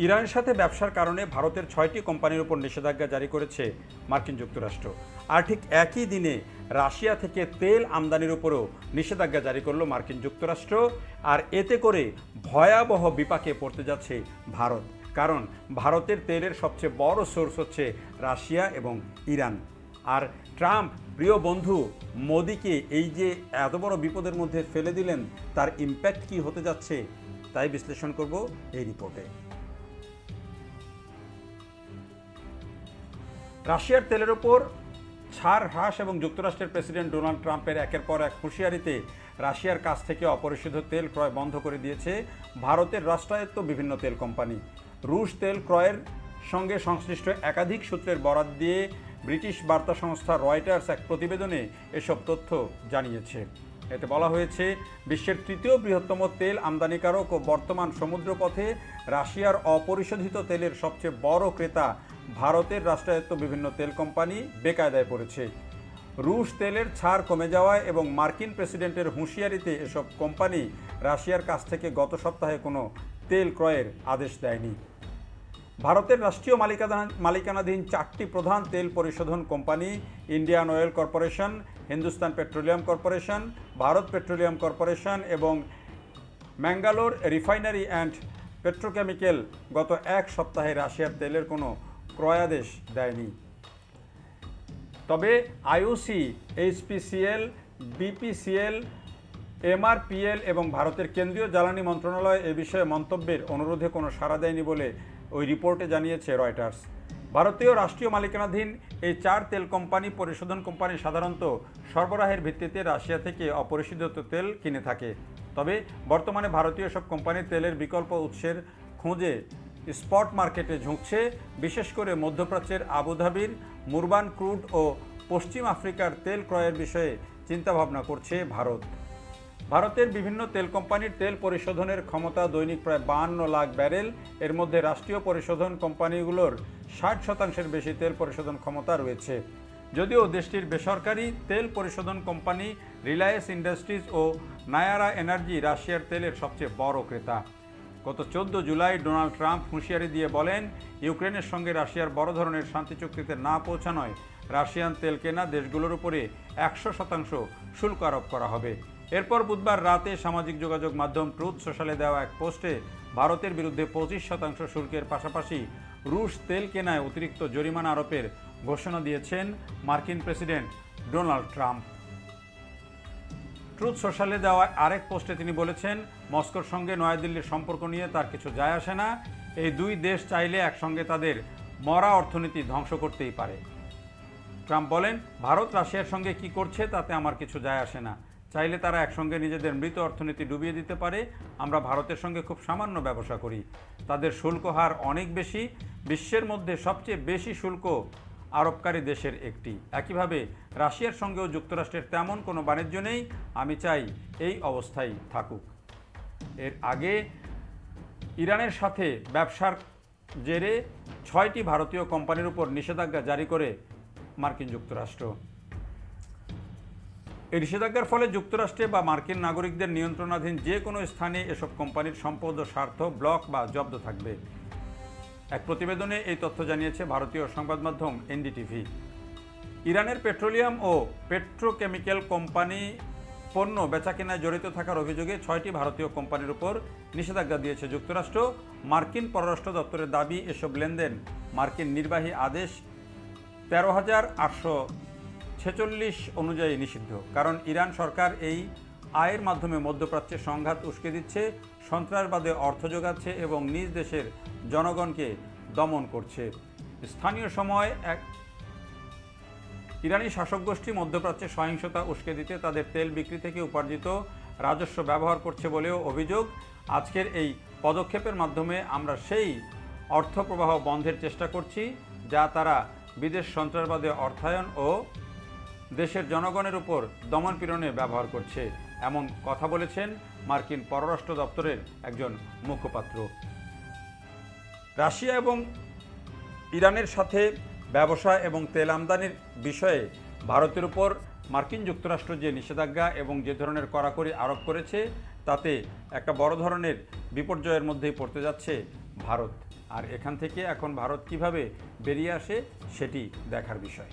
ইরানের সাথে ব্যবসার কারণে ভারতের ৬টি কোম্পানির উপর নিষেধাজ্ঞা জারি করেছে মার্কিন যুক্তরাষ্ট্র। আর ঠিক একই দিনে রাশিয়া থেকে তেল আমদানির উপরও নিষেধাজ্ঞা জারি করল মার্কিন যুক্তরাষ্ট্র। আর এতে করে ভয়াবহ বিপাকে পড়তে যাচ্ছে ভারত, কারণ ভারতের তেলের সবচেয়ে বড় সোর্স হচ্ছে রাশিয়া এবং ইরান। আর ট্রাম্প প্রিয় বন্ধু মোদিকে এই যে এত বড় বিপদের মধ্যে ফেলে দিলেন, তার ইম্প্যাক্ট কি হতে যাচ্ছে তাই বিশ্লেষণ করব এই রিপোর্টে। রাশিয়ার তেলের ওপর ছাড় হ্রাস এবং যুক্তরাষ্ট্রের প্রেসিডেন্ট ডোনাল্ড ট্রাম্পের একের পর এক হুঁশিয়ারিতে রাশিয়ার কাছ থেকে অপরিশোধিত তেল ক্রয় বন্ধ করে দিয়েছে ভারতের রাষ্ট্রায়ত্ত বিভিন্ন তেল কোম্পানি। রুশ তেল ক্রয়ের সঙ্গে সংশ্লিষ্ট একাধিক সূত্রের বরাত দিয়ে ব্রিটিশ বার্তা সংস্থা রয়টার্স এক প্রতিবেদনে এসব তথ্য জানিয়েছে। এতে বলা হয়েছে, বিশ্বের তৃতীয় বৃহত্তম তেল আমদানিকারক ও বর্তমান সমুদ্রপথে রাশিয়ার অপরিশোধিত তেলের সবচেয়ে বড় ক্রেতা ভারতের রাষ্ট্রায়ত্ত বিভিন্ন তেল কোম্পানি বেকায়দায় পড়েছে। রুশ তেলের ছাড় কমে যাওয়ায় এবং মার্কিন প্রেসিডেন্টের হুঁশিয়ারিতে এসব কোম্পানি রাশিয়ার কাছ থেকে গত সপ্তাহে কোনো তেল ক্রয়ের আদেশ দেয়নি। ভারতের রাষ্ট্রীয় মালিকানাধীন 4টি প্রধান তেল পরিশোধন company Indian oil corporation, Hindustan petroleum corporation, Bharat petroleum corporation এবং ম্যাঙ্গালোর রিফাইনারি অ্যান্ড পেট্রোকেমিক্যাল গত এক সপ্তাহে রাশিয়ার তেলের কোনো ক্রয়াদেশ দেয়নি। তবে আইওসি, এইচপিসিএল, বিপিসিএল, এমআরপিএল এবং ভারতের কেন্দ্রীয় জ্বালানি মন্ত্রণালয় এ বিষয়ে মন্তব্যের অনুরোধে কোনো সাড়া দেয়নি বলে ওই রিপোর্টে জানিয়েছে রয়টার্স। ভারতীয় রাষ্ট্রীয় মালিকানাধীন এই 4 তেল কোম্পানি পরিশোধন কোম্পানি সাধারণত সরবরাহের ভিত্তিতে রাশিয়া থেকে অপরিশোধিত তেল কিনে থাকে। তবে বর্তমানে ভারতীয় সব কোম্পানি তেলের বিকল্প উৎসের খোঁজে স্পট মার্কেটে ঝুঁকছে। বিশেষ করে মধ্যপ্রাচ্যের আবুধাবির মুরবান ক্রুড ও পশ্চিম আফ্রিকার তেল ক্রয়ের বিষয়ে চিন্তাভাবনা করছে ভারত। ভারতের বিভিন্ন তেল কোম্পানির তেল পরিশোধনের ক্ষমতা দৈনিক প্রায় 52 লাখ ব্যারেল। এর মধ্যে রাষ্ট্রীয় পরিশোধন কোম্পানিগুলোর 60% বেশি তেল পরিশোধন ক্ষমতা রয়েছে। যদিও দেশটির বেসরকারি তেল পরিশোধন কোম্পানি রিলায়েন্স ইন্ডাস্ট্রিজ ও নায়ারা এনার্জি রাশিয়ার তেলের সবচেয়ে বড় ক্রেতা। গত 14 জুলাই ডোনাল্ড ট্রাম্প হুঁশিয়ারি দিয়ে বলেন, ইউক্রেনের সঙ্গে রাশিয়ার বড় ধরনের শান্তি চুক্তিতে না পৌঁছানোয় রাশিয়ান তেল কেনা দেশগুলোর উপরে 100% শুল্ক আরোপ করা হবে। এরপর বুধবার রাতে সামাজিক যোগাযোগ মাধ্যম ট্রুথ সোশ্যালে দেওয়া এক পোস্টে ভারতের বিরুদ্ধে 25% শুল্কের পাশাপাশি রুশ তেল কেনায় অতিরিক্ত জরিমানা আরোপের ঘোষণা দিয়েছেন মার্কিন প্রেসিডেন্ট ডোনাল্ড ট্রাম্প। ট্রুথ সোশ্যালে দেওয়া আরেক পোস্টে তিনি বলেছেন, মস্কোর সঙ্গে নয়াদিল্লির সম্পর্ক নিয়ে তার কিছু যায় আসে না। এই দুই দেশ চাইলে একসঙ্গে তাদের মরা অর্থনীতি ধ্বংস করতেই পারে। ট্রাম্প বলেন, ভারত রাশিয়ার সঙ্গে কি করছে তাতে আমার কিছু যায় আসে না। চাইলে তারা একসঙ্গে নিজেদের মৃত অর্থনীতি ডুবিয়ে দিতে পারে। আমরা ভারতের সঙ্গে খুব সামান্য ব্যবসা করি। তাদের শুল্ক হার অনেক বেশি, বিশ্বের মধ্যে সবচেয়ে বেশি শুল্ক আরোপকারী দেশের একটি। একইভাবে রাশিয়ার সঙ্গেও যুক্তরাষ্ট্রের তেমন কোনো বাণিজ্য নেই। আমি চাই এই অবস্থায় থাকুক। এর আগে ইরানের সাথে ব্যবসার জেরে 6টি ভারতীয় কোম্পানির উপর নিষেধাজ্ঞা জারি করে মার্কিন যুক্তরাষ্ট্র। এই নিষেধাজ্ঞার ফলে যুক্তরাষ্ট্রে বা মার্কিন নাগরিকদের নিয়ন্ত্রণাধীন যে কোনো স্থানে এসব কোম্পানির সম্পদ ও স্বার্থ ব্লক বা জব্দ থাকবে। এক প্রতিবেদনে এই তথ্য জানিয়েছে ভারতীয় সংবাদ মাধ্যম এনডিটিভি। ইরানের পেট্রোলিয়াম ও পেট্রোকেমিক্যাল কোম্পানি পণ্য বেচাকেনায় জড়িত থাকার অভিযোগে 6টি ভারতীয় কোম্পানির উপর নিষেধাজ্ঞা দিয়েছে যুক্তরাষ্ট্র। মার্কিন পররাষ্ট্র দপ্তরের দাবি, এসব লেনদেন মার্কিন নির্বাহী আদেশ 13,846 অনুযায়ী নিষিদ্ধ। কারণ ইরান সরকার এই আয়ের মাধ্যমে মধ্যপ্রাচ্যে সংঘাত উস্কে দিচ্ছে, সন্ত্রাসবাদে অর্থ যোগাচ্ছে এবং নিজ দেশের জনগণকে দমন করছে। স্থানীয় সময় এক ইরানি শাসক গোষ্ঠী মধ্যপ্রাচ্যে সহিংসতা উস্কে দিতে তাদের তেল বিক্রি থেকে উপার্জিত রাজস্ব ব্যবহার করছে বলেও অভিযোগ। আজকের এই পদক্ষেপের মাধ্যমে আমরা সেই অর্থ প্রবাহ বন্ধের চেষ্টা করছি যা তারা বিদেশ সন্ত্রাসবাদে অর্থায়ন ও দেশের জনগণের উপর দমনপীড়নে ব্যবহার করছে, এমন কথা বলেছেন মার্কিন পররাষ্ট্র দপ্তরের একজন মুখপাত্র। রাশিয়া এবং ইরানের সাথে ব্যবসা এবং তেল আমদানির বিষয়ে ভারতের উপর মার্কিন যুক্তরাষ্ট্র যে নিষেধাজ্ঞা এবং যে ধরনের কড়াকড়ি আরোপ করেছে তাতে একটা বড় ধরনের বিপর্যয়ের মধ্যেই পড়তে যাচ্ছে ভারত। আর এখান থেকে এখন ভারত কিভাবে বেরিয়ে আসে সেটি দেখার বিষয়।